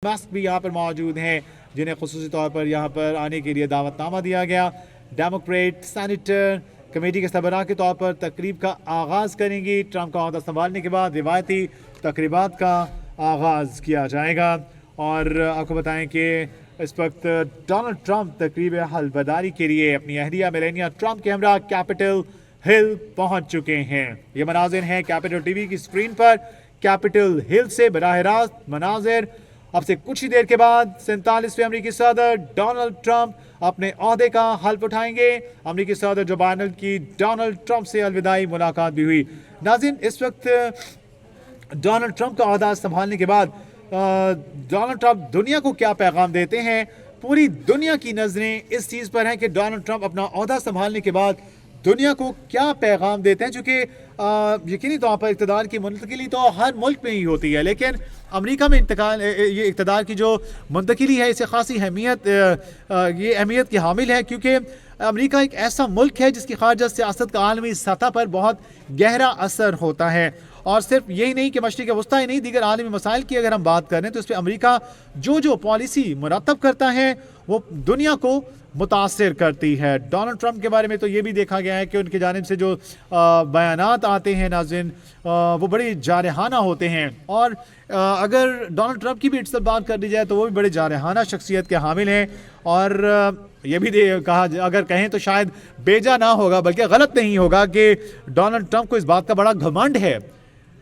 Musk भी यहाँ पर मौजूद हैं, जिन्हें खुसूसी तौर पर यहाँ पर आने के लिए दावतनामा दिया गया। डेमोक्रेट सेनेटर कमेटी के सरबराह के तौर पर तकरीब का आगाज़ करेंगी। ट्रंप का अहदा संभालने के बाद रिवायती तकरीबात का आगाज़ किया जाएगा। और आपको बताएं कि इस वक्त डोनाल्ड ट्रंप तकरीब हलबदारी के लिए अपनी अहलिया मेलानिया ट्रंप के हमरा कैपिटल हिल पहुंच चुके हैं। ये मनाजिर हैं कैपिटल टीवी की स्क्रीन पर। कैपिटल हिल से बराह रास्त मनाजिर। अब से कुछ ही देर के बाद 47वें अमरीकी सदर डोनाल्ड ट्रंप अपने ओहदे का हल्फ उठाएंगे। अमरीकी सदर जो बाइडेन की डोनाल्ड ट्रंप से अलविदाई मुलाकात भी हुई। नाज़रीन, इस वक्त डोनाल्ड ट्रंप का ओहदा संभालने के बाद डोनाल्ड ट्रंप दुनिया को क्या पैगाम देते हैं? पूरी दुनिया की नजरें इस चीज़ पर हैं कि डोनाल्ड ट्रंप अपना ओहदा संभालने के बाद दुनिया को क्या पैगाम देते हैं। चूँकि यकीनी तौर पर इक़्तिदार की मुंतकिली तो हर मुल्क में ही होती है, लेकिन अमेरिका में ये इक़्तिदार की जो मुंतकिली है इसे ख़ासी ये अहमियत की हामिल है, क्योंकि अमेरिका एक ऐसा मुल्क है जिसकी ख़ारजा सियासत का आलमी सतह पर बहुत गहरा असर होता है। और सिर्फ यही नहीं कि मशरिक़ वस्ता ही नहीं, दीगर आलमी मसाइल की अगर हम बात करें तो इस पर अमेरिका जो पॉलिसी मुरतब करता है वो दुनिया को मुतासिर करती है। डोनाल्ड ट्रंप के बारे में तो ये भी देखा गया है कि उनकी जानिब से जो बयानात आते हैं नाज़रीन, वो बड़े जारहाना होते हैं। और अगर डोनाल्ड ट्रंप की भी इट्स बात कर दी जाए तो वो भी बड़े जारहाना शख्सियत के हामिल हैं। और ये भी कहा, अगर कहें तो शायद बेजा ना होगा बल्कि गलत नहीं होगा कि डोनाल्ड ट्रंप को इस बात का बड़ा घमंड है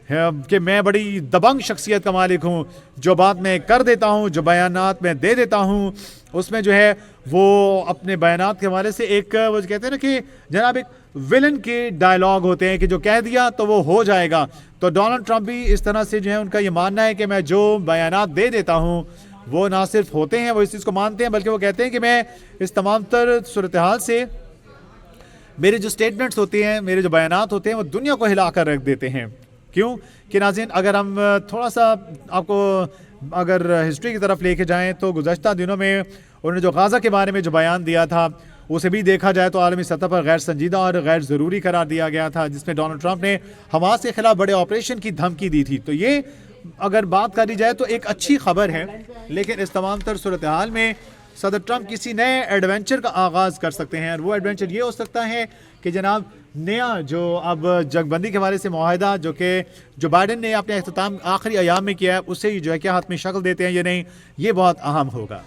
कि मैं बड़ी दबंग शख्सियत का मालिक हूँ, जो बात मैं कर देता हूँ, जो बयानात मैं दे देता हूँ, उसमें जो है वो अपने बयानात के हवाले से एक वो कहते हैं ना कि जनाब एक विलन के डायलॉग होते हैं कि जो कह दिया तो वो हो जाएगा। तो डोनाल्ड ट्रंप भी इस तरह से जो है उनका ये मानना है कि मैं जो बयानात दे देता हूँ वो ना सिर्फ होते हैं, वो इस चीज़ को मानते हैं, बल्कि वो कहते हैं कि मैं इस तमाम तर सूरत हाल से मेरे जो स्टेटमेंट्स होते हैं, मेरे जो बयानात होते हैं वो दुनिया को हिला कर रख देते हैं। क्यों कि नाज़रीन, अगर हम थोड़ा सा आपको अगर हिस्ट्री की तरफ लेके जाएं तो गुज़श्ता दिनों में उन्होंने जो गाज़ा के बारे में जो बयान दिया था उसे भी देखा जाए तो आलमी सतह पर गैर संजीदा और गैर ज़रूरी करार दिया गया था, जिसमें डोनाल्ड ट्रंप ने हमास के खिलाफ बड़े ऑपरेशन की धमकी दी थी। तो ये अगर बात करी जाए तो एक अच्छी खबर है, लेकिन इस तमाम तर सूरत हाल में सदर ट्रंप किसी नए एडवेंचर का आगाज़ कर सकते हैं। और वो एडवेंचर ये हो सकता है कि जनाब नया जो अब जगबंदी के हवाले से मुआहदा जो बाइडेन ने अपने अख्ताम आखिरी अयाम में किया है, उससे जो है क्या हाथ में शक्ल देते हैं या नहीं, ये बहुत अहम होगा।